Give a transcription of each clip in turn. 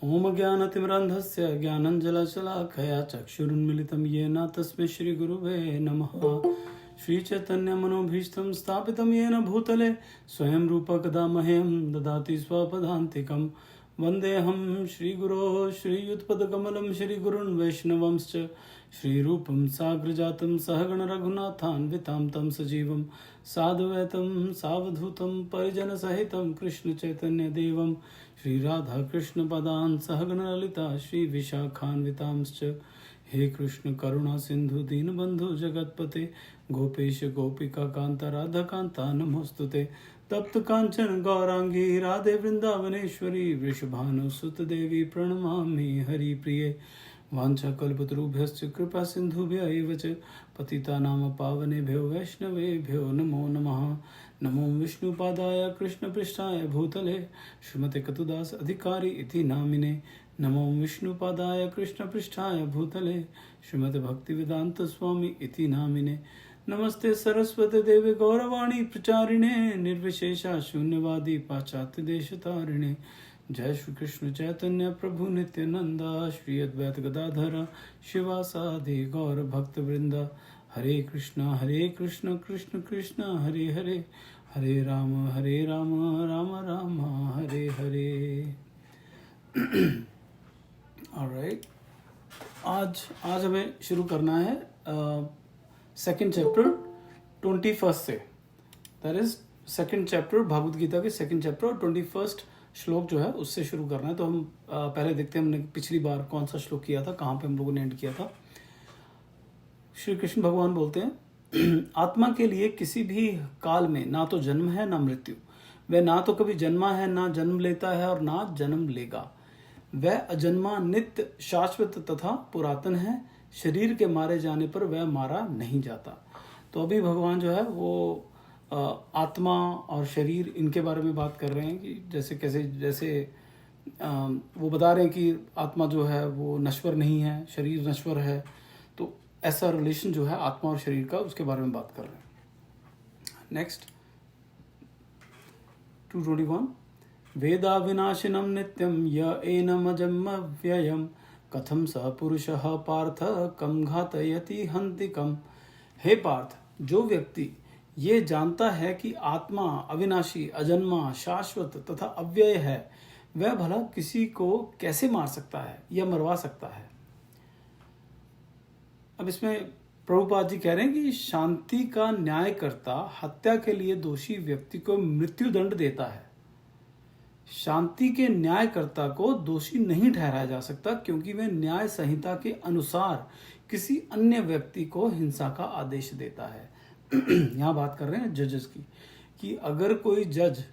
ओम ज्ञानतिमिरन्धस्य ज्ञानञ्जनशलाकया चक्षुरुन्मिलितं येन तस्मै श्रीगुरुवे नमः। श्रीचैतन्यमनोभीष्टं स्थापितं येन भूतले स्वयं रूपकदा मह्यं ददाति स्वपदान्तिकं। वन्देऽहं श्रीगुरो श्रीयुतपदकमलं श्रीगुरुन् वैष्णवंश्च श्रीरूपं साग्रजातं सहगण रघुनाथान्वितां तं सजीवं साद्वैतं सावधूतं परिजनसहितं कृष्णचैतन्यदेवं श्रीराधाकृष्णपदान् सहगण ललिता श्रीविशाखान्वितांश्च। हे कृष्ण करुणा सिंधु दीनबंधु जगतपते गोपेश गोपिका कांत राधा कांता नमोस्तुते। तप्त कांचन गौरांगी राधे वृंदावनेश्वरी वृषभानुसुत देवी प्रणमामि हरिप्रिये। वाञ्छाकल्पतरुभ्यश्च कृपा सिन्धुभ्य एव च पतितानां पावनेभ्यो वैष्णवेभ्यो नमो नमः। नमो विष्णुपादाय कृष्णपृष्ठाय भूतले श्रीमते कतुदास अधिकारी इति नामिने। नमो विष्णुपादाय कृष्णपृष्ठाय भूतले श्रीमते भक्तिवेदांत स्वामी इति नामिने। नमस्ते सरस्वती देवी गौरवाणी प्रचारिणे निर्विशेषा शून्यवादी पाश्चात्य देशतारिणे। जय श्री कृष्ण चैतन्य प्रभु नित्यानंदा श्री अद्वैत गदाधर शिवासादि गौर भक्त वृंदा। हरे कृष्ण कृष्ण कृष्ण हरे हरे, हरे राम राम राम हरे हरे। ऑलराइट, आज हमें शुरू करना है सेकंड चैप्टर 21 से। That is second chapter Bhagavad Gita के सेकंड चैप्टर और 21 श्लोक जो है उससे शुरू करना है। तो हम पहले देखते हैं हमने पिछली बार कौन सा श्लोक किया था, कहाँ पे हम लोगों ने एंड किया था। श्री कृष्ण भगवान बोलते हैं आत्मा के लिए किसी भी काल में ना तो जन्म है ना मृत्यु। वह ना तो कभी जन्मा है ना जन्म लेता है और ना जन्म लेगा। वह अजन्मा नित्य शाश्वत तथा पुरातन है। शरीर के मारे जाने पर वह मारा नहीं जाता। तो अभी भगवान जो है वो आत्मा और शरीर इनके बारे में बात कर रहे हैं कि जैसे वो बता रहे हैं कि आत्मा जो है वो नश्वर नहीं है, शरीर नश्वर है। तो ऐसा रिलेशन जो है आत्मा और शरीर का, उसके बारे में बात कर रहे हैं। नेक्स्ट 221 वेदा विनाशिनम नित्यम य एनम अजम व्ययम कथम स पुरुषः पार्थ कम घातयति हन्ति कम। हे पार्थ, जो व्यक्ति ये जानता है कि आत्मा अविनाशी, अजन्मा, शाश्वत तथा अव्यय है, वह भला किसी को कैसे मार सकता है या मरवा सकता है। अब इसमें प्रभुपाद जी कह रहे हैं कि शांति का न्यायकर्ता हत्या के लिए दोषी व्यक्ति को मृत्यु दंड देता है। शांति के न्यायकर्ता को दोषी नहीं ठहराया जा सकता क्योंकि वह न्याय संहिता के अनुसार किसी अन्य व्यक्ति को हिंसा का आदेश देता है। यहाँ बात कर रहे हैं जजेस की, कि अगर कोई जज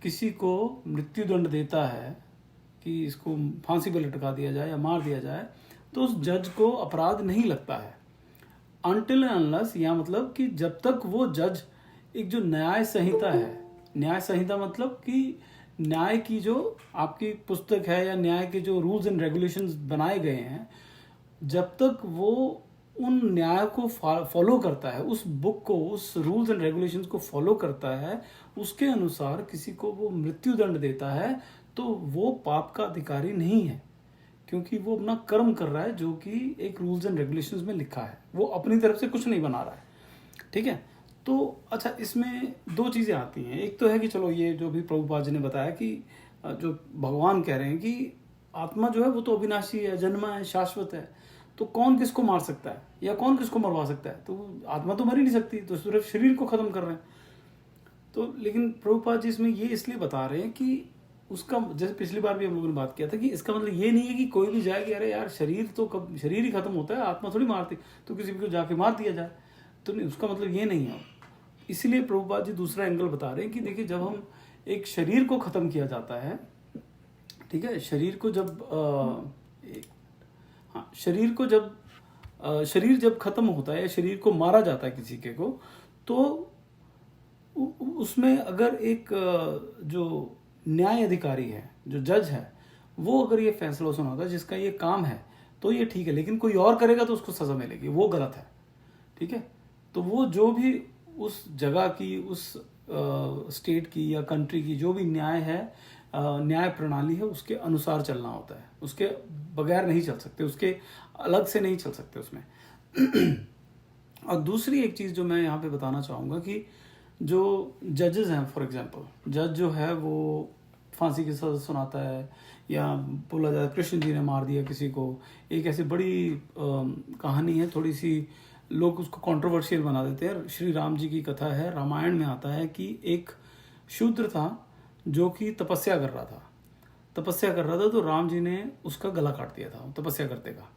किसी को मृत्यु दंड देता है कि इसको फांसी पर लटका दिया जाए या मार दिया जाए, तो उस जज को अपराध नहीं लगता है अनटिल अनलेस, या मतलब कि जब तक वो जज एक जो न्याय संहिता है, न्याय संहिता मतलब कि न्याय की जो आपकी पुस्तक है या न्याय के जो रूल्स एंड रेगुलेशंस बनाए गए हैं, जब तक वो उन न्याय को फॉलो करता है, उस बुक को, उस रूल्स एंड रेगुलेशंस को फॉलो करता है, उसके अनुसार किसी को वो मृत्यु दंड देता है, तो वो पाप का अधिकारी नहीं है क्योंकि वो अपना कर्म कर रहा है जो कि एक रूल्स एंड रेगुलेशंस में लिखा है। वो अपनी तरफ से कुछ नहीं बना रहा है। ठीक है। तो अच्छा, इसमें दो चीज़ें आती हैं। एक तो है कि चलो ये जो भी प्रभुपाद जी ने बताया कि जो भगवान कह रहे हैं कि आत्मा जो है वो तो अविनाशी है, जन्मा है, शाश्वत है, तो कौन किसको मार सकता है या कौन किसको मरवा सकता है। तो आत्मा तो मर ही नहीं सकती, तो सिर्फ शरीर को खत्म कर रहे हैं। तो लेकिन प्रभुपाद जी इसमें ये इसलिए बता रहे हैं कि उसका, जैसे पिछली बार भी हम लोगों ने बात किया था, कि इसका मतलब ये नहीं है कि कोई भी जाए कि अरे यार शरीर तो कब, शरीर ही खत्म होता है, आत्मा थोड़ी मारती, तो किसी को जाके मार दिया जाए, तो नहीं, उसका मतलब ये नहीं है। इसीलिए प्रभुपाद जी दूसरा एंगल बता रहे हैं कि देखिए, जब हम एक शरीर को खत्म किया जाता है, ठीक है, शरीर को जब शरीर जब खत्म होता है या शरीर को मारा जाता है किसी के को, तो उसमें अगर एक जो न्याय अधिकारी है, जो जज है, वो अगर ये फैसला सुनाता है जिसका ये काम है, तो ये ठीक है। लेकिन कोई और करेगा तो उसको सजा मिलेगी, वो गलत है। ठीक है। तो वो जो भी उस जगह की, उस स्टेट की या कंट्री की जो भी न्याय है, न्याय प्रणाली है उसके अनुसार चलना होता है, उसके बगैर नहीं चल सकते, उसके अलग से नहीं चल सकते उसमें। और दूसरी एक चीज़ जो मैं यहाँ पे बताना चाहूँगा कि जो जजेस हैं, फॉर एग्जांपल जज जो है वो फांसी की सज़ा सुनाता है, या बोला जाए कृष्ण जी ने मार दिया किसी को, एक ऐसी बड़ी कहानी है, थोड़ी सी लोग उसको कंट्रोवर्शियल बना देते हैं। श्री राम जी की कथा है, रामायण में आता है कि एक शूद्र था जो कि तपस्या कर रहा था, तो राम जी ने उसका गला काट दिया था तपस्या करते का।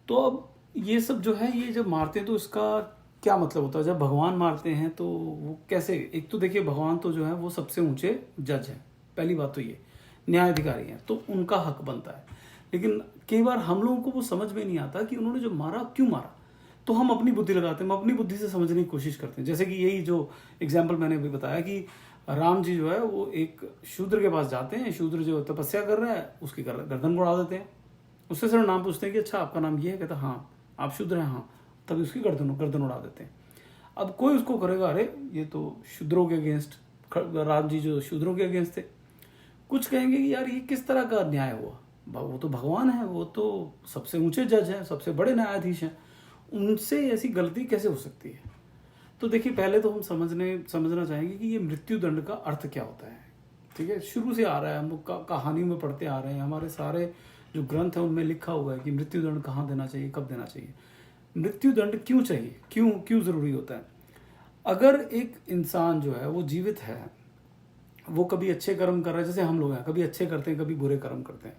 तो अब ये सब जो है, ये जब मारते हैं तो इसका क्या मतलब होता है? जब भगवान मारते हैं तो वो कैसे? एक तो देखिए, भगवान तो जो है वो सबसे ऊंचे जज हैं, पहली बात तो ये न्यायाधिकारी हैं, तो उनका हक बनता है। लेकिन कई बार हम लोगों को वो समझ में नहीं आता कि उन्होंने जो मारा क्यों मारा, तो हम अपनी बुद्धि लगाते हैं, हम अपनी बुद्धि से समझने की कोशिश करते हैं। जैसे कि यही जो एग्जाम्पल मैंने अभी बताया कि राम जी जो है वो एक शूद्र के पास जाते हैं, शूद्र जो तपस्या कर रहा है उसकी गर्दन उड़ा देते हैं, उससे सिर्फ नाम पूछते हैं कि अच्छा आपका नाम ये है, कहता हाँ आप शूद्र हैं, हाँ, तभी उसकी गर्दन उड़ा देते हैं। अब कोई उसको करेगा, अरे ये तो शूद्रों के अगेंस्ट, राम जी जो शूद्रों के अगेंस्ट थे, कुछ कहेंगे कि यार ये किस तरह का न्याय हुआ, वो तो भगवान है, वो तो सबसे ऊंचे जज हैं, सबसे बड़े न्यायाधीश हैं, उनसे ऐसी गलती कैसे हो सकती है? तो देखिए, पहले तो हम समझना चाहेंगे कि ये मृत्यु दंड का अर्थ क्या होता है। ठीक है, शुरू से आ रहा है, हम लोग कहानी में पढ़ते आ रहे हैं, हमारे सारे जो ग्रंथ है उनमें लिखा हुआ है कि मृत्यु दंड कहाँ देना चाहिए, कब देना चाहिए, मृत्यु दंड क्यों चाहिए, क्यों जरूरी होता है। अगर एक इंसान जो है वो जीवित है, वो कभी अच्छे कर्म कर रहा है, जैसे हम लोग हैं, कभी अच्छे करते हैं, कभी बुरे कर्म करते हैं,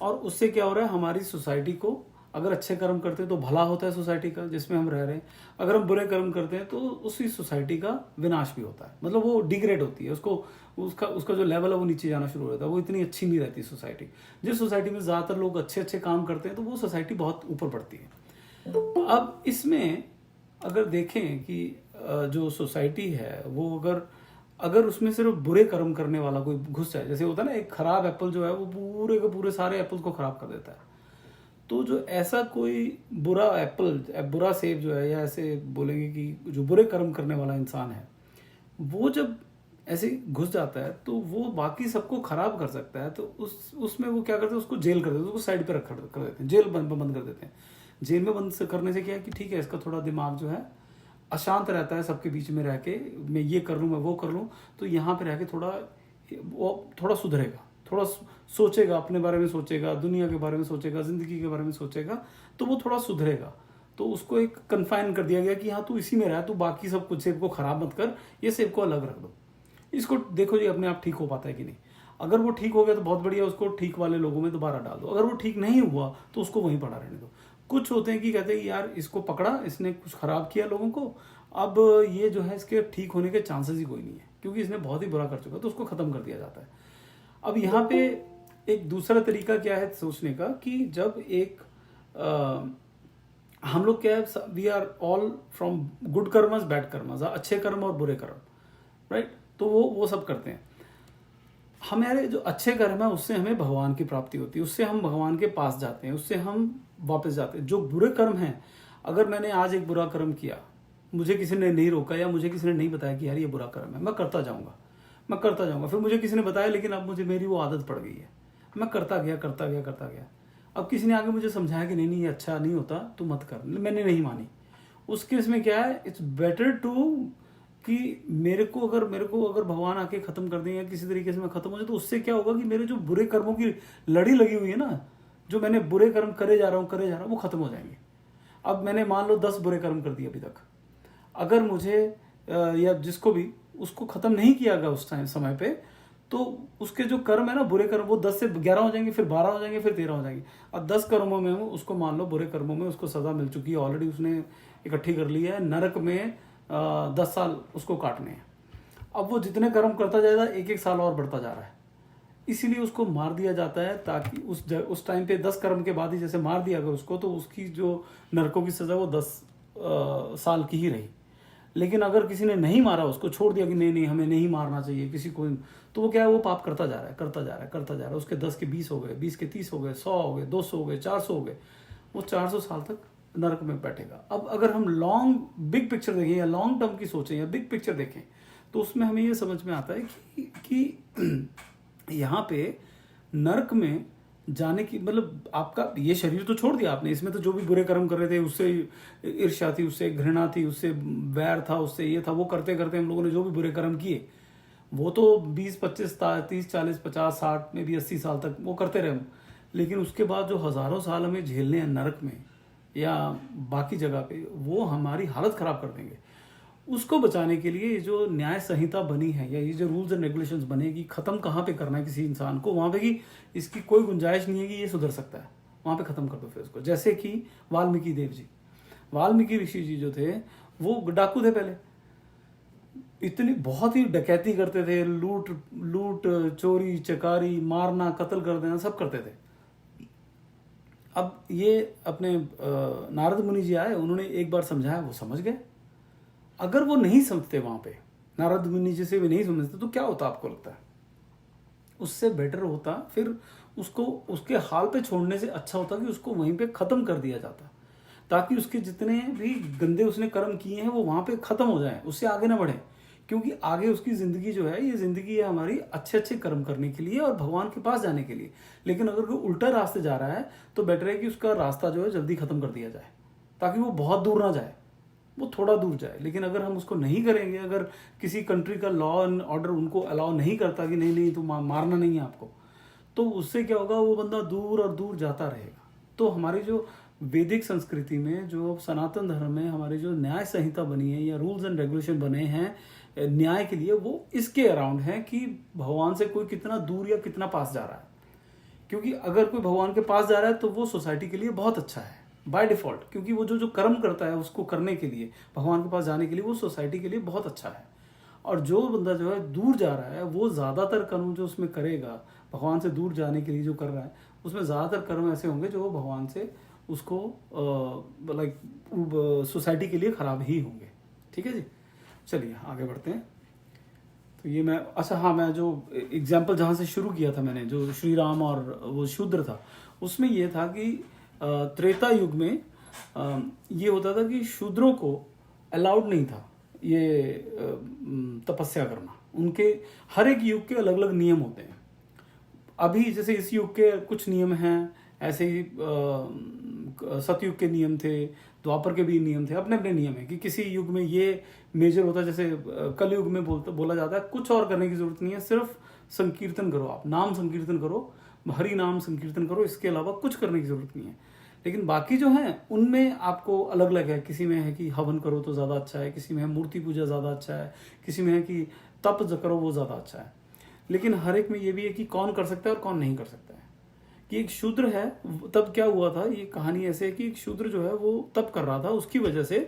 और उससे क्या हो रहा है, हमारी सोसाइटी को, अगर अच्छे कर्म करते हैं तो भला होता है सोसाइटी का जिसमें हम रह रहे हैं, अगर हम बुरे कर्म करते हैं तो उसी सोसाइटी का विनाश भी होता है, मतलब वो डिग्रेड होती है, उसका जो लेवल है वो नीचे जाना शुरू हो जाता है, वो इतनी अच्छी नहीं रहती सोसाइटी। जिस सोसाइटी में ज़्यादातर लोग अच्छे काम करते हैं तो वो सोसाइटी बहुत ऊपर बढ़ती है। अब इसमें अगर देखें कि जो सोसाइटी है वो अगर उसमें सिर्फ बुरे कर्म करने वाला कोई घुस जाए, जैसे होता है ना, एक खराब एप्पल जो है वो पूरे के पूरे सारे एप्पल को खराब कर देता है, तो जो ऐसा कोई बुरा सेब जो है, या ऐसे बोलेंगे कि जो बुरे कर्म करने वाला इंसान है, वो जब ऐसे घुस जाता है तो वो बाकी सबको खराब कर सकता है, तो उसमें वो क्या करते हैं, उसको जेल कर देते हैं, उसको साइड पे कर देते हैं, जेल बंद कर देते हैं। जेल में बंद करने से क्या है कि ठीक है, इसका थोड़ा दिमाग जो है अशांत रहता है, सबके बीच में रह के मैं ये कर लूँ, मैं वो कर लूँ, तो यहाँ पे रह के थोड़ा सुधरेगा, थोड़ा सोचेगा, अपने बारे में सोचेगा, दुनिया के बारे में सोचेगा, जिंदगी के बारे में सोचेगा, तो वो थोड़ा सुधरेगा। तो उसको एक कन्फाइन कर दिया गया कि हाँ तू इसी में रह, तू बाकी सब कुछ सेब को खराब मत कर, ये सेब को अलग रख दो। इसको देखो जी अपने आप ठीक हो पाता है कि नहीं। अगर वो ठीक हो गया तो बहुत बढ़िया, उसको ठीक वाले लोगों में दोबारा डाल दो। अगर वो ठीक नहीं हुआ तो उसको वहीं पड़ा रहने दो। कुछ होते हैं कि कहते हैं कि यार इसको पकड़ा, इसने कुछ खराब किया लोगों को, अब ये जो है इसके ठीक होने के चांसेस ही कोई नहीं है, क्योंकि इसने बहुत ही बुरा कर चुका, तो उसको खत्म कर दिया जाता है। अब यहाँ पे एक दूसरा तरीका क्या है सोचने का, कि जब एक हम लोग क्या है, we are all from good karmas bad karmas, अच्छे कर्म और बुरे कर्म, राइट। तो वो सब करते हैं। हमारे जो अच्छे कर्म है उससे हमें भगवान की प्राप्ति होती है, उससे हम भगवान के पास जाते हैं, उससे हम वापस जाते हैं। जो बुरे कर्म हैं, अगर मैंने आज एक बुरा कर्म किया, मुझे किसी ने नहीं रोका या मुझे किसी ने नहीं बताया कि यार ये बुरा कर्म है, मैं करता जाऊंगा, फिर मुझे किसी ने बताया, लेकिन अब मुझे मेरी वो आदत पड़ गई है, मैं करता गया। अब किसी ने आगे मुझे समझाया कि नहीं ये अच्छा नहीं होता, तू मत कर, मैंने नहीं मानी। उस केस में क्या है, इट्स बेटर टू कि मेरे को अगर भगवान आके खत्म कर दें या किसी तरीके से मैं खत्म हो जाए, तो उससे क्या होगा कि मेरे जो बुरे कर्मों की लड़ी लगी हुई है ना, जो मैंने बुरे कर्म करे जा रहा हूँ वो खत्म हो जाएंगे। अब मैंने मान लो 10 बुरे कर्म कर दिए अभी तक, अगर मुझे या जिसको भी उसको खत्म नहीं किया गया उस समय पे, तो उसके जो कर्म है ना बुरे कर्म, वो 10 से 11 हो जाएंगे, फिर 12 हो जाएंगे, फिर 13 हो जाएंगे। अब 10 कर्मों में उसको मान लो बुरे कर्मों में उसको सजा मिल चुकी है ऑलरेडी, उसने इकट्ठी कर ली है, नरक में 10 साल उसको काटने हैं। अब वो जितने कर्म करता जाएगा, एक साल और बढ़ता जा रहा है, इसीलिए उसको मार दिया जाता है, ताकि उस टाइम पे 10 कर्म के बाद ही जैसे मार दिया अगर उसको, तो उसकी जो नरकों की सजा वो 10 साल की ही रही। लेकिन अगर किसी ने नहीं मारा, उसको छोड़ दिया कि नहीं हमें नहीं मारना चाहिए किसी को, तो वो क्या है, वो पाप करता जा रहा है। उसके 10 के 20 हो गए, 20 के 30 हो गए, 100 हो गए, 200 हो गए, 400 हो गए, वो 400 साल तक नरक में बैठेगा। अब अगर हम बिग पिक्चर देखें या लॉन्ग टर्म की सोचें या बिग पिक्चर देखें, तो उसमें हमें ये समझ में आता है कि यहाँ पे नरक में जाने की मतलब आपका ये शरीर तो छोड़ दिया आपने, इसमें तो जो भी बुरे कर्म कर रहे थे, उससे ईर्ष्या थी, उससे घृणा थी, उससे वैर था, उससे ये था, वो करते करते हम लोगों ने जो भी बुरे कर्म किए वो तो 20 25 30 40 50 60 में भी 80 साल तक वो करते रहे हम। लेकिन उसके बाद जो हजारों साल हमें झेलने हैं नरक में या बाकी जगह पे, वो हमारी हालत खराब कर देंगे। उसको बचाने के लिए जो न्याय संहिता बनी है या ये जो रूल्स एंड रेगुलेशंस बने कि खत्म कहाँ पे करना है किसी इंसान को, वहां पे कि इसकी कोई गुंजाइश नहीं है कि ये सुधर सकता है, वहां पे खत्म कर दो फिर उसको। जैसे कि वाल्मीकि देव जी, वाल्मीकि ऋषि जी जो थे वो डाकू थे पहले, इतनी बहुत ही डकैती करते थे, लूट लूट चोरी चकारी, मारना कत्ल कर देना सब करते थे। अब ये अपने नारद मुनि जी आए, उन्होंने एक बार समझाया, वो समझ गए। अगर वो नहीं समझते वहां पे, नारद मुनि जी से भी नहीं समझते, तो क्या होता आपको लगता है? उससे बेटर होता फिर उसको उसके हाल पे छोड़ने से अच्छा होता कि उसको वहीं पे खत्म कर दिया जाता, ताकि उसके जितने भी गंदे उसने कर्म किए हैं वो वहां पे खत्म हो जाएं, उससे आगे ना बढ़े। क्योंकि आगे उसकी जिंदगी जो है, ये जिंदगी है हमारी अच्छे अच्छे कर्म करने के लिए और भगवान के पास जाने के लिए। लेकिन अगर कोई उल्टा रास्ते जा रहा है तो बेटर है कि उसका रास्ता जो है जल्दी खत्म कर दिया जाए, ताकि वो बहुत दूर ना जाए, वो थोड़ा दूर जाए। लेकिन अगर हम उसको नहीं करेंगे, अगर किसी कंट्री का लॉ एंड ऑर्डर उनको अलाउ नहीं करता कि नहीं नहीं तो मारना नहीं है आपको, तो उससे क्या होगा, वो बंदा दूर और दूर जाता रहेगा। तो हमारी जो वैदिक संस्कृति में, जो सनातन धर्म में हमारी जो न्याय संहिता बनी है या रूल्स एंड रेगुलेशन बने हैं न्याय के लिए, वो इसके अराउंड है कि भगवान से कोई कितना दूर या कितना पास जा रहा है। क्योंकि अगर कोई भगवान के पास जा रहा है तो वो सोसाइटी के लिए बहुत अच्छा है बाय डिफॉल्ट, क्योंकि वो जो जो कर्म करता है उसको करने के लिए, भगवान के पास जाने के लिए, वो सोसाइटी के लिए बहुत अच्छा है। और जो बंदा जो है दूर जा रहा है, वो ज़्यादातर कर्म जो उसमें करेगा भगवान से दूर जाने के लिए जो कर रहा है, उसमें ज़्यादातर कर्म ऐसे होंगे जो भगवान से उसको लाइक सोसाइटी के लिए खराब ही होंगे। ठीक है जी, चलिए आगे बढ़ते हैं। तो ये मैं, अच्छा हाँ, मैं जो एग्जाम्पल जहाँ से शुरू किया था मैंने, जो श्री राम और वो शूद्र था, उसमें ये था कि त्रेता युग में ये होता था कि शूद्रों को अलाउड नहीं था ये तपस्या करना। उनके हर एक युग के अलग अलग नियम होते हैं। अभी जैसे इस युग के कुछ नियम हैं, ऐसे ही सतयुग के नियम थे, द्वापर के भी नियम थे, अपने अपने नियम है कि किसी युग में ये मेजर होता है। जैसे कलयुग में बोला जाता है कुछ और करने की जरूरत नहीं है, सिर्फ संकीर्तन करो, आप नाम संकीर्तन करो, हरि नाम संकीर्तन करो, इसके अलावा कुछ करने की जरूरत नहीं है। लेकिन बाकी जो है उनमें आपको अलग अलग है। किसी में है कि हवन करो तो ज़्यादा अच्छा है, किसी में है मूर्ति पूजा ज़्यादा अच्छा है, किसी में है कि तप करो वो ज़्यादा अच्छा है। लेकिन हर एक में ये भी है कि कौन कर सकता है और कौन नहीं कर सकता है। कि एक शूद्र है, तब क्या हुआ था, ये कहानी ऐसे है कि एक शूद्र जो है वो तप कर रहा था, उसकी वजह से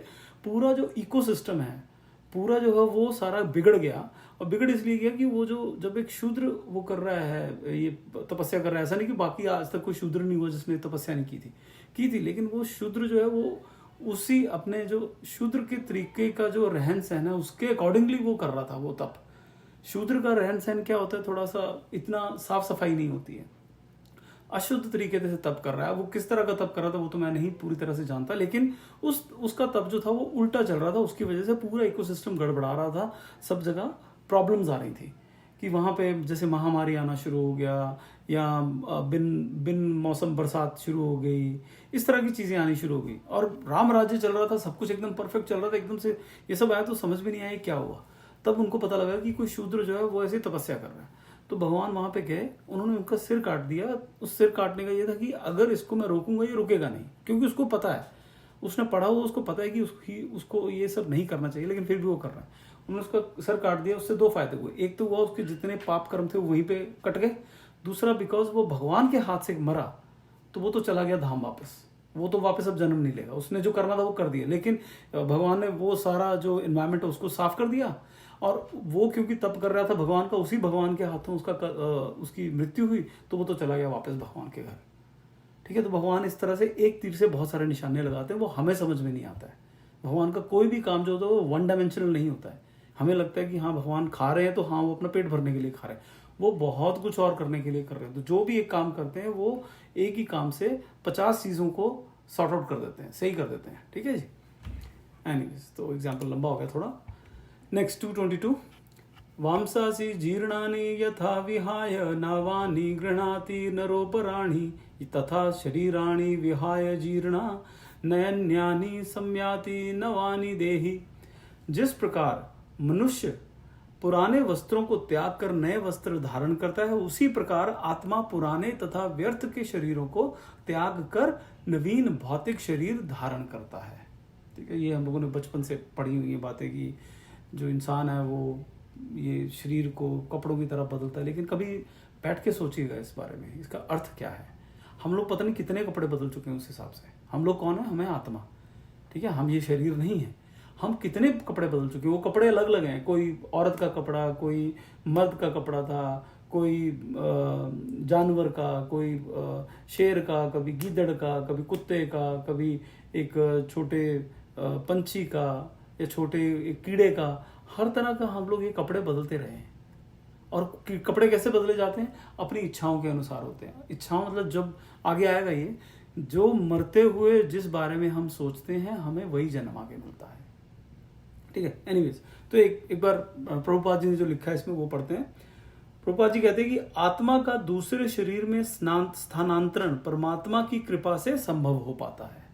पूरा जो इकोसिस्टम है पूरा जो है वो सारा बिगड़ गया। और बिगड़ इसलिए गया कि वो जो जब एक शूद्र वो कर रहा है, ये तपस्या कर रहा है, ऐसा नहीं कि बाकी आज तक कोई शूद्र नहीं हुआ जिसने तपस्या नहीं की थी, लेकिन वो शूद्र जो है वो उसी अपने जो शूद्र के तरीके का जो रहन सहन है उसके अकॉर्डिंगली वो कर रहा था वो तप। शूद्र का रहन सहन क्या होता है, थोड़ा सा इतना साफ सफाई नहीं होती है, अशुद्ध तरीके से तप कर रहा है। वो किस तरह का तप कर रहा था वो तो मैं नहीं पूरी तरह से जानता, लेकिन उसका तप जो था वो उल्टा चल रहा था। उसकी वजह से पूरा इकोसिस्टम गड़बड़ा रहा था, सब जगह प्रॉब्लम्स आ रही थी कि वहाँ पे जैसे महामारी आना शुरू हो गया, या बिन बिन मौसम बरसात शुरू हो गई, इस तरह की चीज़ें आनी शुरू हो गई। और राम राज्य चल रहा था, सब कुछ एकदम परफेक्ट चल रहा था, एकदम से ये सब आया तो समझ में नहीं आया क्या हुआ। तब उनको पता लगा कि कोई शूद्र जो है वो ऐसे तपस्या कर रहा है। तो भगवान वहां पे गए, उन्होंने उनका सिर काट दिया। उस सिर काटने का ये था कि अगर इसको मैं रोकूंगा ये रुकेगा नहीं, क्योंकि उसको पता है, उसने पढ़ा हुआ, उसको पता है कि उसको ये सब नहीं करना चाहिए, लेकिन फिर भी वो कर रहा है। उन्होंने उसका सर काट दिया। उससे दो फायदे हुए, एक तो हुआ उसके जितने पाप कर्म थे वो वहीं पे कट गए, दूसरा बिकॉज वो भगवान के हाथ से मरा तो वो तो चला गया धाम वापस, वो तो वापस अब जन्म नहीं लेगा, उसने जो करना था वो कर दिया। लेकिन भगवान ने वो सारा जो एनवायरमेंट है उसको साफ कर दिया, और वो क्योंकि तप कर रहा था भगवान का, उसी भगवान के हाथों उसकी मृत्यु हुई, तो वो तो चला गया वापस भगवान के घर। ठीक है, तो भगवान इस तरह से एक तीर से बहुत सारे निशाने लगाते हैं, वो हमें समझ में नहीं आता है। भगवान का कोई भी काम जो होता है वो वन डायमेंशनल नहीं होता है। हमें लगता है कि हाँ भगवान खा रहे हैं तो हाँ वो अपना पेट भरने के लिए खा रहे हैं, वो बहुत कुछ और करने के लिए कर रहे हैं। तो जो भी एक काम करते हैं वो एक ही काम से 50 चीज़ों को सॉर्ट आउट कर देते हैं, सही कर देते हैं। ठीक है जी, एनीवेज, तो एग्जाम्पल लंबा हो गया थोड़ा। नेक्स्ट 222, वांसासी जीर्णानि यथा विहाय नावानि गृह्णाति नरोपराणि तथा शरीराणि विहाय जीर्णा नयन्यानि सम्याति नवानि देहि। जिस प्रकार मनुष्य पुराने वस्त्रों को त्याग कर नए वस्त्र धारण करता है, उसी प्रकार आत्मा पुराने तथा व्यर्थ के शरीरों को त्याग कर नवीन भौतिक शरीर धारण करता है। ठीक है, ये हम लोगों ने बचपन से पढ़ी हुई बातें कि जो इंसान है वो ये शरीर को कपड़ों की तरह बदलता है। लेकिन कभी बैठ के सोचिएगा इस बारे में, इसका अर्थ क्या है। हम लोग पता नहीं कितने कपड़े बदल चुके हैं उस हिसाब से। हम लोग कौन है? हमें आत्मा। ठीक है, हम ये शरीर नहीं है। हम कितने कपड़े बदल चुके हैं। वो कपड़े अलग अलग हैं, कोई औरत का कपड़ा, कोई मर्द का कपड़ा था, कोई जानवर का, कोई शेर का, कभी गीदड़ का, कभी कुत्ते का, कभी एक छोटे पंछी का या छोटे एक कीड़े का। हर तरह का हम लोग ये कपड़े बदलते रहे हैं। और कपड़े कैसे बदले जाते हैं? अपनी इच्छाओं के अनुसार होते हैं। इच्छाओं मतलब जब आगे आएगा ये, जो मरते हुए जिस बारे में हम सोचते हैं हमें वही जन्म आगे मिलता है। ठीक है, एनीवेज, तो एक बार प्रभुपाद जी ने जो लिखा है इसमें वो पढ़ते हैं। प्रभुपाद जी कहते हैं कि आत्मा का दूसरे शरीर में स्थानांतरण परमात्मा की कृपा से संभव हो पाता है।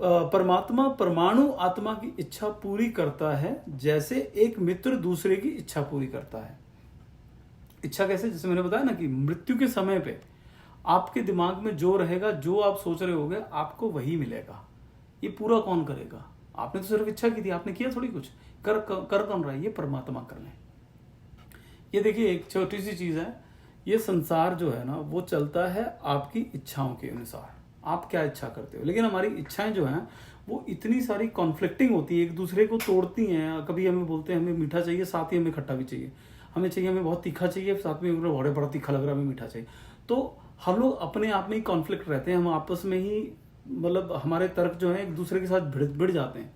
परमात्मा परमाणु आत्मा की इच्छा पूरी करता है, जैसे एक मित्र दूसरे की इच्छा पूरी करता है। इच्छा कैसे? जैसे मैंने बताया ना कि मृत्यु के समय पे आपके दिमाग में जो रहेगा, जो आप सोच रहे होगे, आपको वही मिलेगा। ये पूरा कौन करेगा? आपने तो सिर्फ इच्छा की थी, आपने किया थोड़ी कुछ। कर कौन रहा है? ये परमात्मा कर ले। ये देखिए, एक छोटी सी चीज है, ये संसार जो है ना वो चलता है आपकी इच्छाओं के अनुसार। आप क्या इच्छा करते हो। लेकिन हमारी इच्छाएं जो हैं वो इतनी सारी कॉन्फ्लिक्टिंग होती है, एक दूसरे को तोड़ती हैं। कभी हमें बोलते हैं हमें मीठा चाहिए, साथ ही हमें खट्टा भी चाहिए। हमें चाहिए हमें बहुत तीखा चाहिए, साथ में बड़ा तीखा लग रहा है, हमें मीठा चाहिए। तो हम लोग अपने आप में ही कॉन्फ्लिक्ट रहते हैं। हम आपस में ही मतलब हमारे तर्क जो है एक दूसरे के साथ भिड़ जाते हैं।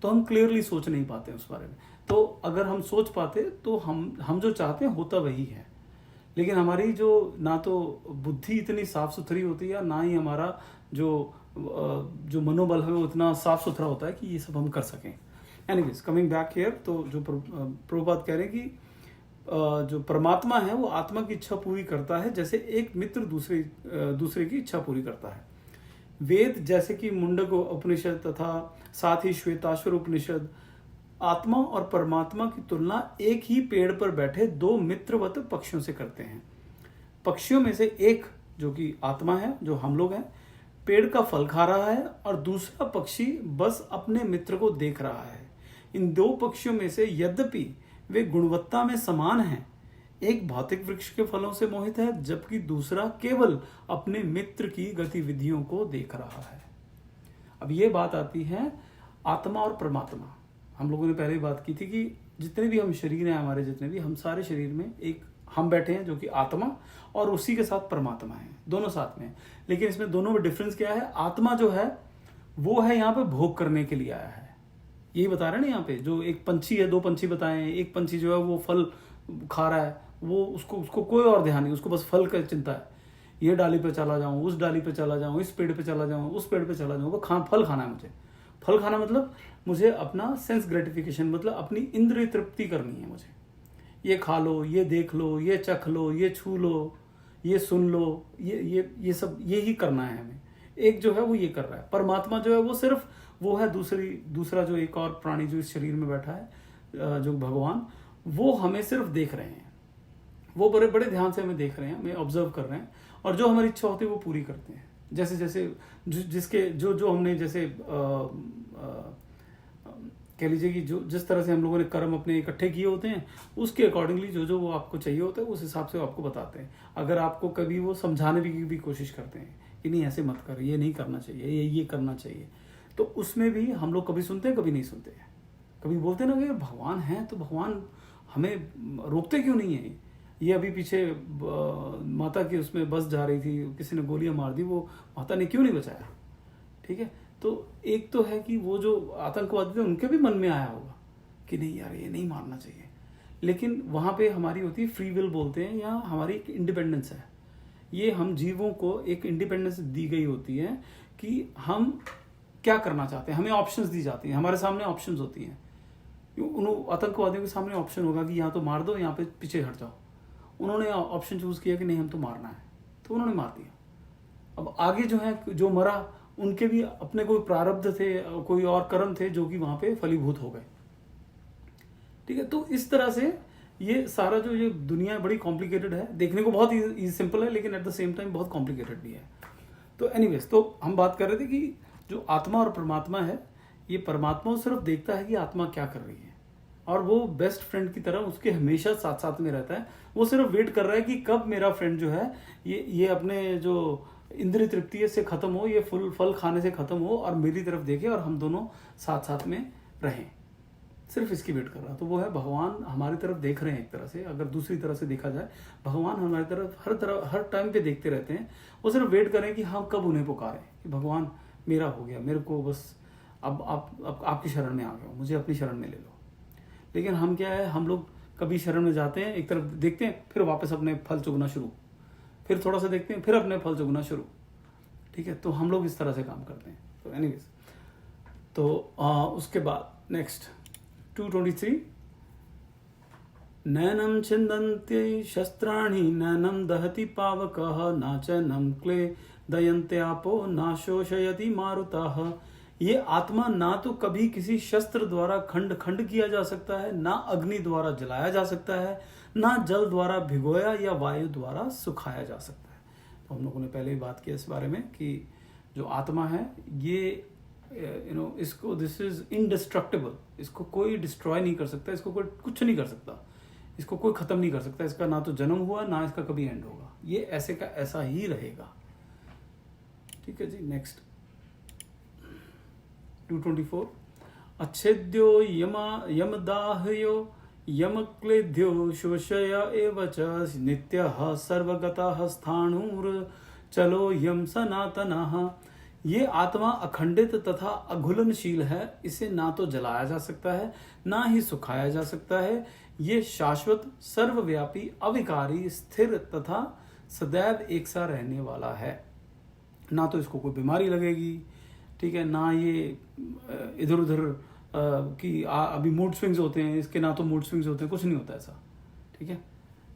तो हम क्लियरली सोच नहीं पाते उस बारे में। तो अगर हम सोच पाते तो हम जो चाहते हैं होता वही है। लेकिन हमारी जो ना तो बुद्धि इतनी साफ सुथरी होती है, ना ही हमारा जो मनोबल है वो इतना साफ सुथरा होता है कि ये सब हम कर सकें। एनीवेज, कमिंग बैक हियर, तो जो प्रभुपाद कह रहे हैं कि जो परमात्मा है वो आत्मा की इच्छा पूरी करता है, जैसे एक मित्र दूसरे की इच्छा पूरी करता है। वेद जैसे कि मुंडक उपनिषद तथा साथ ही श्वेताश्वर उपनिषद आत्मा और परमात्मा की तुलना एक ही पेड़ पर बैठे दो मित्रवत पक्षियों से करते हैं। पक्षियों में से एक जो कि आत्मा है, जो हम लोग हैं, पेड़ का फल खा रहा है और दूसरा पक्षी बस अपने मित्र को देख रहा है। इन दो पक्षियों में से यद्यपि वे गुणवत्ता में समान हैं, एक भौतिक वृक्ष के फलों से मोहित है, जबकि दूसरा केवल अपने मित्र की गतिविधियों को देख रहा है। अब ये बात आती है आत्मा और परमात्मा। हम लोगों ने पहले ही बात की थी कि जितने भी हम शरीर हैं हमारे, जितने भी हम सारे शरीर में एक हम बैठे हैं जो कि आत्मा, और उसी के साथ परमात्मा है, दोनों साथ में है। लेकिन इसमें दोनों में डिफरेंस क्या है? आत्मा जो है वो है यहाँ पे भोग करने के लिए आया है। यही बता रहे हैं ना यहाँ पे, जो एक पंछी है, दो पंछी बताए हैं। एक पंछी जो है वो फल खा रहा है, वो उसको कोई और ध्यान नहीं, उसको बस फल का चिंता है। ये डाली पे चला जाऊं, उस डाली पे चला जाऊं, इस पेड़ पे चला जाऊं, उस पेड़ पे चला जाऊं, वो फल खाना है मुझे। फल खाना मतलब मुझे अपना सेंस ग्रेटिफिकेशन, मतलब अपनी इंद्रिय तृप्ति करनी है मुझे। ये खा लो, ये देख लो, ये चख लो, ये छू लो, ये सुन लो, ये सब यही करना है हमें। एक जो है वो ये कर रहा है। परमात्मा जो है वो सिर्फ वो है दूसरा जो एक और प्राणी जो इस शरीर में बैठा है, जो भगवान, वो हमें सिर्फ देख रहे हैं। वो बड़े बड़े ध्यान से हमें देख रहे हैं, हमें ऑब्जर्व कर रहे हैं, और जो हमारी इच्छा होती है वो पूरी करते हैं। जैसे जैसे जिसके जो हमने जैसे कह लीजिए कि जो जिस तरह से हम लोगों ने कर्म अपने इकट्ठे किए होते हैं, उसके अकॉर्डिंगली जो वो आपको चाहिए होता है उस हिसाब से वो आपको बताते हैं। अगर आपको कभी वो समझाने की भी कोशिश करते हैं कि नहीं ऐसे मत कर, ये नहीं करना चाहिए, ये करना चाहिए, तो उसमें भी हम लोग कभी सुनते हैं कभी नहीं सुनते हैं। कभी बोलते हैं ना कि भगवान है तो भगवान हमें रोकते क्यों नहीं है। ये अभी पीछे माता की उसमें बस जा रही थी, किसी ने गोलियां मार दी, वो माता ने क्यों नहीं बचाया। ठीक है, तो एक तो है कि वो जो आतंकवादी थे उनके भी मन में आया होगा कि नहीं यार ये नहीं मारना चाहिए, लेकिन वहाँ पे हमारी होती है फ्री विल बोलते हैं, या हमारी एक इंडिपेंडेंस है। ये हम जीवों को एक इंडिपेंडेंस दी गई होती है कि हम क्या करना चाहते हैं, हमें ऑप्शंस दी जाती हैं, हमारे सामने ऑप्शंस होती हैं। उन आतंकवादियों के सामने ऑप्शन होगा कि यहाँ तो मार दो, यहाँ पे पीछे हट जाओ। उन्होंने ऑप्शन चूज किया कि नहीं, हम तो मारना है, तो उन्होंने मार दिया। अब आगे जो है, जो मरा, उनके भी अपने कोई प्रारब्ध थे, कोई और कर्म थे जो कि वहां पे फलीभूत हो गए। ठीक है, तो इस तरह से ये सारा जो ये दुनिया बड़ी कॉम्प्लिकेटेड है, देखने को बहुत सिंपल है, लेकिन एट द सेम टाइम बहुत कॉम्प्लिकेटेड भी है। तो एनीवेज, तो हम बात कर रहे थे कि जो आत्मा और परमात्मा है, ये परमात्मा सिर्फ देखता है कि आत्मा क्या कर रही है, और वो बेस्ट फ्रेंड की तरह उसके हमेशा साथ साथ में रहता है। वो सिर्फ वेट कर रहा है कि कब मेरा फ्रेंड जो है ये अपने जो इंद्रिय तृप्ति से खत्म हो, ये फल खाने से खत्म हो और मेरी तरफ देखे और हम दोनों साथ साथ में रहें। सिर्फ इसकी वेट कर रहा। तो वो है भगवान हमारी तरफ देख रहे हैं। एक तरह से अगर दूसरी तरह से देखा जाए, भगवान हमारी तरफ हर टाइम पे देखते रहते हैं। वो सिर्फ वेट करें कि हम कब उन्हें पुकारें कि भगवान मेरा हो गया, मेरे को बस अब आप आपकी शरण में आ गया, मुझे अपनी शरण में ले लो। लेकिन हम क्या है, हम लोग कभी शरण में जाते हैं, एक तरफ देखते हैं, फिर वापस अपने फल चुगना शुरू, फिर थोड़ा सा देखते हैं, फिर अपने फल चुगना शुरू। ठीक है, तो हम लोग इस तरह से काम करते हैं। तो एनीवेज, तो उसके बाद नेक्स्ट 223, नैनम छिन्दन्ति शस्त्राणि नैनम दहति पावकः नाचैनम क्ले दयन्ते आपो ना शोषयति मारुतः। ये आत्मा ना तो कभी किसी शस्त्र द्वारा खंड खंड किया जा सकता है, ना अग्नि द्वारा जलाया जा सकता है, ना जल द्वारा भिगोया या वायु द्वारा सुखाया जा सकता है। तो हम लोगों ने पहले ही बात की इस बारे में कि जो आत्मा है ये इसको दिस इज इनडिस्ट्रक्टिबल, इसको कोई डिस्ट्रॉय नहीं कर सकता, इसको कोई कुछ नहीं कर सकता, इसको कोई खत्म नहीं कर सकता। इसका ना तो जन्म हुआ, ना इसका कभी एंड होगा, ये ऐसे का ऐसा ही रहेगा। ठीक है जी, नेक्स्ट 224, अच्छेद्यो यमदाहयो यमक्लेद्यो शोषय एव च नित्यः सर्वगतः स्थाणुर चलो यम सनातनः। ये आत्मा अखंडित तथा अघुलनशील है, इसे ना तो जलाया जा सकता है, ना ही सुखाया जा सकता है। ये शाश्वत, सर्वव्यापी, अविकारी, स्थिर तथा सदैव एक सा रहने वाला है। ना तो इसको कोई बीमारी लगेगी, ठीक है, ना ये इधर उधर कि अभी मूड स्विंग्स होते हैं इसके, ना तो मूड स्विंग्स होते हैं, कुछ नहीं होता ऐसा। ठीक है,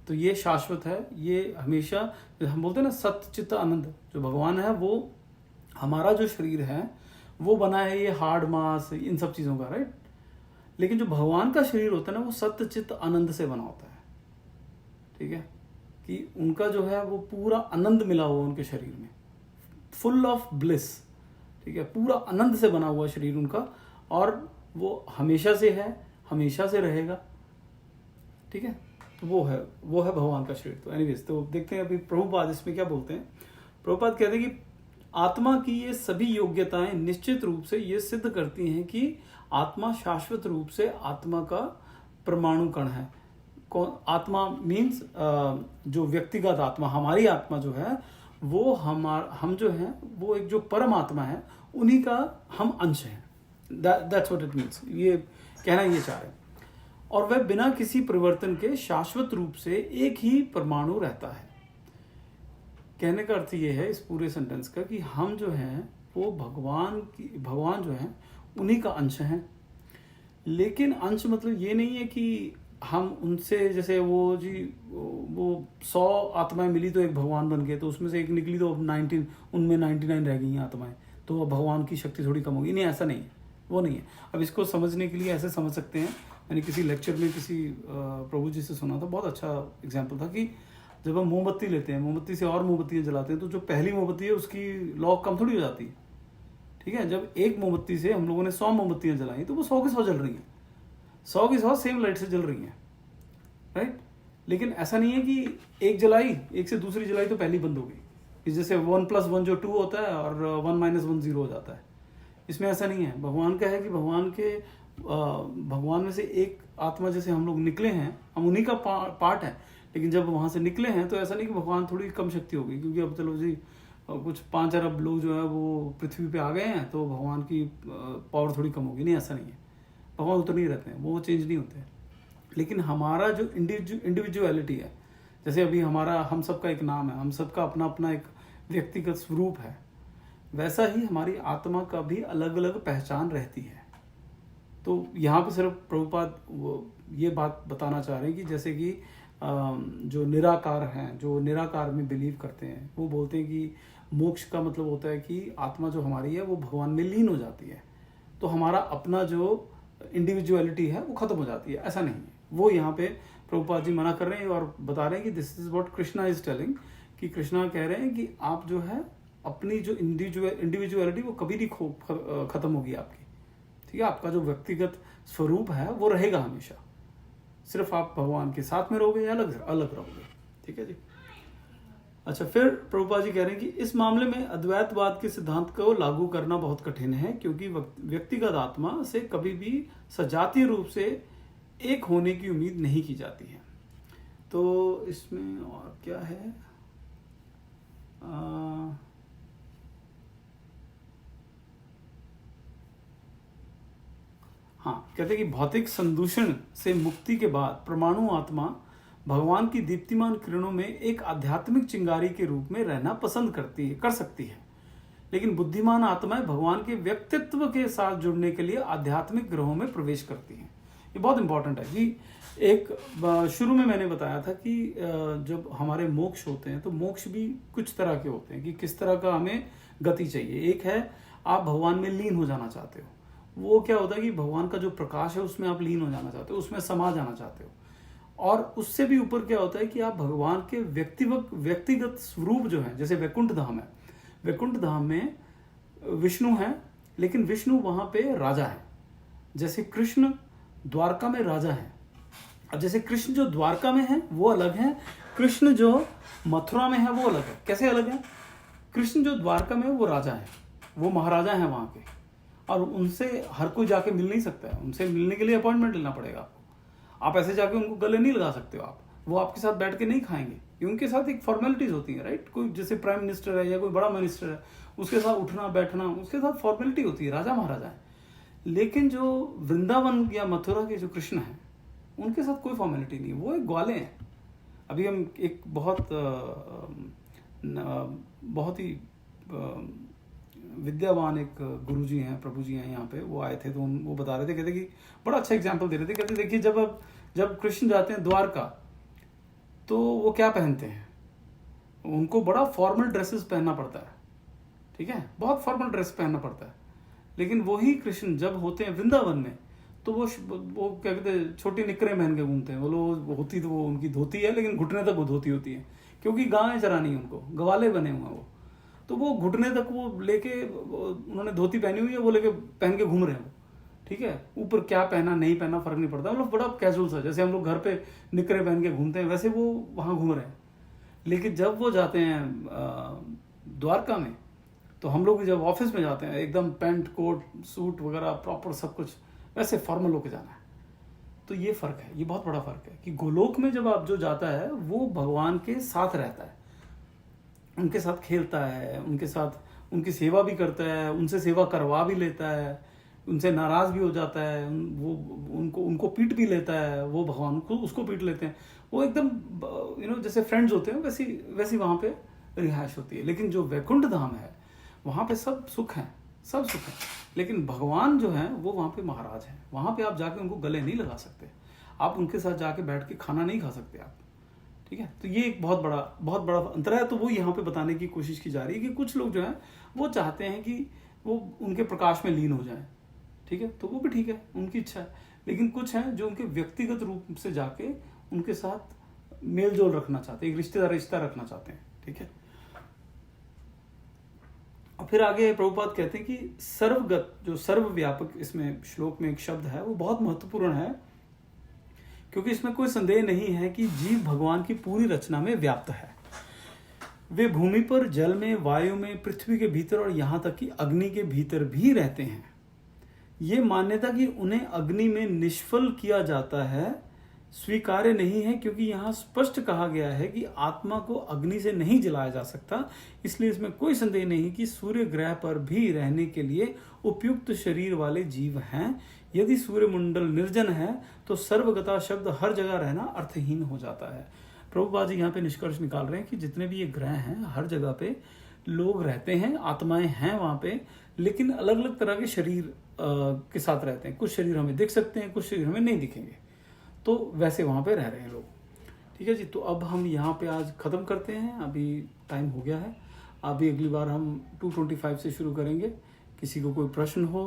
तो ये शाश्वत है, ये हमेशा, हम बोलते हैं ना सत्य चित्त आनंद, जो भगवान है वो हमारा जो शरीर है वो बना है ये हार्ड मास इन सब चीज़ों का, राइट। लेकिन जो भगवान का शरीर होता है ना वो सत्य चित्त आनंद से बना होता है। ठीक है, कि उनका जो है वो पूरा आनंद मिला हुआ उनके शरीर में, फुल ऑफ ब्लिस। ठीक है, पूरा आनंद से बना हुआ शरीर उनका, और वो हमेशा से है, हमेशा से रहेगा। ठीक है, तो वो है भगवान का शरीर। तो एनीवेज, तो देखते हैं अभी प्रभुपाद इसमें क्या बोलते हैं। प्रभुपाद कहते हैं कि आत्मा की ये सभी योग्यताएं निश्चित रूप से ये सिद्ध करती हैं कि आत्मा शाश्वत रूप से आत्मा का परमाणु कण है। आत्मा मीन्स जो व्यक्तिगत आत्मा, हमारी आत्मा जो है वो हम जो हैं वो एक जो परमात्मा है उन्हीं का हम अंश हैं। दैट्स व्हाट इट मीन्स, ये कहना ये चाह रहे हैं। और वह बिना किसी परिवर्तन के शाश्वत रूप से एक ही परमाणु रहता है। कहने का अर्थ ये है इस पूरे सेंटेंस का कि हम जो हैं वो भगवान जो है उन्हीं का अंश हैं। लेकिन अंश मतलब ये नहीं है कि हम उनसे, जैसे वो 100 आत्माएं मिली तो एक भगवान बन गए, तो उसमें से एक निकली तो अब 19 उनमें 99 रह गई हैं आत्माएं, तो अब भगवान की शक्ति थोड़ी कम होगी। नहीं, ऐसा नहीं है, वो नहीं है। अब इसको समझने के लिए ऐसे समझ सकते हैं, मैंने किसी लेक्चर में किसी प्रभु जी से सुना था, बहुत अच्छा एग्जाम्पल था कि जब हम मोमबत्ती लेते हैं, मोमबत्ती से और मोमबत्तियाँ जलाते हैं, तो जो पहली मोमबत्ती है उसकी लौ कम थोड़ी हो जाती है। ठीक है, जब एक मोमबत्ती से हम लोगों ने 100 मोमबत्तियाँ जलाई तो वो 100 की 100 जल रही हैं, 100 की 100 सेम लाइट से जल रही हैं, राइट। लेकिन ऐसा नहीं है कि एक जलाई, एक से दूसरी जलाई तो पहली बंद हो गई। जैसे 1 + 1 जो 2 होता है और 1 - 1 0 हो जाता है। इसमें ऐसा नहीं है। भगवान का है कि भगवान में से एक आत्मा जैसे हम लोग निकले हैं, हम उन्हीं का पार्ट है। लेकिन जब वहाँ से निकले हैं तो ऐसा नहीं कि भगवान थोड़ी कम शक्ति होगी, क्योंकि अब चलो जी कुछ 5 अरब लोग जो है वो पृथ्वी पे आ गए हैं तो भगवान की पावर थोड़ी कम होगी। नहीं, ऐसा नहीं है। भगवान उतर नहीं रहते हैं, वो चेंज नहीं होते हैं। लेकिन हमारा जो इंडिविजुअलिटी है, जैसे अभी हम सबका एक नाम है, हम सबका अपना अपना एक व्यक्तिगत स्वरूप है, वैसा ही हमारी आत्मा का भी अलग अलग पहचान रहती है। तो यहाँ पे सिर्फ प्रभुपाद ये बात बताना चाह रहे हैं कि जैसे कि जो निराकार हैं, जो निराकार में बिलीव करते हैं, वो बोलते हैं कि मोक्ष का मतलब होता है कि आत्मा जो हमारी है वो भगवान में लीन हो जाती है, तो हमारा अपना जो इंडिविजुअलिटी है वो खत्म हो जाती है। ऐसा नहीं है, वो यहाँ पे प्रभुपाद जी मना कर रहे हैं और बता रहे हैं कि this is what Krishna is telling, कि कृष्णा कह रहे हैं कि आप जो है अपनी जो इंडिविजुअलिटी वो कभी नहीं खत्म होगी आपकी, ठीक है। आपका जो व्यक्तिगत स्वरूप है वो रहेगा हमेशा, सिर्फ आप भगवान के साथ में रहोगे या अलग अलग रहोगे, ठीक है जी। अच्छा, फिर प्रभुपाद जी कह रहे हैं कि इस मामले में अद्वैतवाद के सिद्धांत को लागू करना बहुत कठिन है, क्योंकि व्यक्तिगत आत्मा से कभी भी सजातीय रूप से एक होने की उम्मीद नहीं की जाती है। तो इसमें और क्या है, हाँ, कहते हैं कि भौतिक संदूषण से मुक्ति के बाद परमाणु आत्मा भगवान की दीप्तिमान किरणों में एक आध्यात्मिक चिंगारी के रूप में रहना पसंद कर सकती है, लेकिन बुद्धिमान आत्माएं भगवान के व्यक्तित्व के साथ जुड़ने के लिए आध्यात्मिक ग्रहों में प्रवेश करती हैं। ये बहुत इंपॉर्टेंट है कि एक शुरू में मैंने बताया था कि जब हमारे मोक्ष होते हैं तो मोक्ष भी कुछ तरह के होते हैं कि किस तरह का हमें गति चाहिए। एक है आप भगवान में लीन हो जाना चाहते हो, वो क्या होता है कि भगवान का जो प्रकाश है उसमें आप लीन हो जाना चाहते हो, उसमें समा जाना चाहते हो। और उससे भी ऊपर क्या होता है कि आप भगवान के व्यक्तिगत स्वरूप जो है, जैसे वैकुंठ धाम है, वैकुंठ धाम में विष्णु है, लेकिन विष्णु वहां पे राजा है, जैसे कृष्ण द्वारका में राजा है। अब जैसे कृष्ण जो द्वारका में है वो अलग है, कृष्ण जो मथुरा में है वो अलग है। कैसे अलग है? कृष्ण जो द्वारका में है वो राजा है, वो महाराजा है वहां के, और उनसे हर कोई जाके मिल नहीं सकता है। उनसे मिलने के लिए अपॉइंटमेंट लेना पड़ेगा आपको। आप ऐसे जाके उनको गले नहीं लगा सकते हो, वो आपके साथ बैठ के नहीं खाएंगे। उनके साथ एक फॉर्मेलिटीज होती है, राइट। कोई जैसे प्राइम मिनिस्टर है या कोई बड़ा मिनिस्टर है, उसके साथ उठना बैठना, उसके साथ फॉर्मेलिटी होती है, राजा महाराजा है। लेकिन जो वृंदावन या मथुरा के जो कृष्ण है उनके साथ कोई फॉर्मेलिटी नहीं है, वो एक ग्वाले हैं। अभी हम एक बहुत ही विद्यावान एक गुरुजी हैं, प्रभु जी हैं यहाँ पे, वो आए थे, तो वो बता रहे थे, कहते कि बड़ा अच्छा एग्जाम्पल दे रहे थे। कहते देखिए जब कृष्ण जाते हैं द्वारका तो वो क्या पहनते हैं, उनको बड़ा फॉर्मल ड्रेसेस पहनना पड़ता है, ठीक है, बहुत फॉर्मल ड्रेस पहनना पड़ता है। लेकिन वही कृष्ण जब होते हैं वृंदावन में तो वो क्या कहते हैं, छोटी निकरें पहन के घूमते हैं। वो लोग होती तो वो उनकी धोती है, लेकिन घुटने तक वो धोती होती है, क्योंकि गायें चरानी है उनको, गवाले बने हुए हैं वो, तो वो घुटने तक वो लेके, उन्होंने धोती पहनी हुई है, वो लेके पहन के घूम रहे हैं वो, ठीक है। ऊपर क्या पहना नहीं पहना फर्क नहीं पड़ता, मतलब बड़ा कैजुअल सा, जैसे हम लोग घर पे निकरें पहन के घूमते हैं वैसे वो वहां घूम रहे हैं। लेकिन जब वो जाते हैं द्वारका में, तो हम लोग जब ऑफिस में जाते हैं एकदम पैंट कोट सूट वगैरह प्रॉपर सब कुछ वैसे फॉर्मल होके जाना है। तो ये फर्क है, ये बहुत बड़ा फर्क है कि गोलोक में जब आप जो जाता है वो भगवान के साथ रहता है, उनके साथ खेलता है, उनके साथ उनकी सेवा भी करता है, उनसे सेवा करवा भी लेता है, उनसे नाराज भी हो जाता है, वो उनको पीट भी लेता है, वो भगवान को उसको पीट लेते हैं। वो एकदम जैसे फ्रेंड्स होते हैं वैसी वहां पे रिहाइश होती है। लेकिन जो वैकुंठ धाम है वहां पे सब सुख है, सब सुख है, लेकिन भगवान जो है वो वहां पे महाराज है। वहां पे आप जाके उनको गले नहीं लगा सकते, आप उनके साथ जाके बैठ के खाना नहीं खा सकते आप, ठीक है। तो ये एक बहुत बड़ा अंतर है। तो वो यहाँ पे बताने की कोशिश की जा रही है कि कुछ लोग जो है वो चाहते हैं कि वो उनके प्रकाश में लीन हो जाए, ठीक है, तो वो भी ठीक है, उनकी इच्छा है। लेकिन कुछ हैं जो उनके व्यक्तिगत रूप से जाके उनके साथ मेल जोल रखना चाहते हैं, एक रिश्ता रखना चाहते हैं, ठीक है। और फिर आगे प्रभुपाद कहते हैं कि सर्वगत, जो सर्वव्यापक इसमें श्लोक में एक शब्द है, वो बहुत महत्वपूर्ण है, क्योंकि इसमें कोई संदेह नहीं है कि जीव भगवान की पूरी रचना में व्याप्त है। वे भूमि पर, जल में, वायु में, पृथ्वी के भीतर और यहाँ तक कि अग्नि के भीतर भी रहते हैं। ये मान्यता कि उन्हें अग्नि में निष्फल किया जाता है स्वीकार्य नहीं है, क्योंकि यहाँ स्पष्ट कहा गया है कि आत्मा को अग्नि से नहीं जलाया जा सकता। इसलिए इसमें कोई संदेह नहीं कि सूर्य ग्रह पर भी रहने के लिए उपयुक्त शरीर वाले जीव हैं। यदि सूर्यमंडल निर्जन है तो सर्वगता शब्द हर जगह रहना अर्थहीन हो जाता है। प्रभुपाद जी यहाँ पे निष्कर्ष निकाल रहे हैं कि जितने भी ये ग्रह हैं हर जगह पे लोग रहते हैं, आत्माएं हैं वहां पे, लेकिन अलग अलग तरह के शरीर के साथ रहते हैं। कुछ शरीर हमें दिख सकते हैं, कुछ शरीर हमें नहीं दिखेंगे, तो वैसे वहाँ पे रह रहे हैं लोग। ठीक है जी, तो अब हम यहाँ पे आज ख़त्म करते हैं, अभी टाइम हो गया है। अभी अगली बार हम 225 से शुरू करेंगे। किसी को कोई प्रश्न हो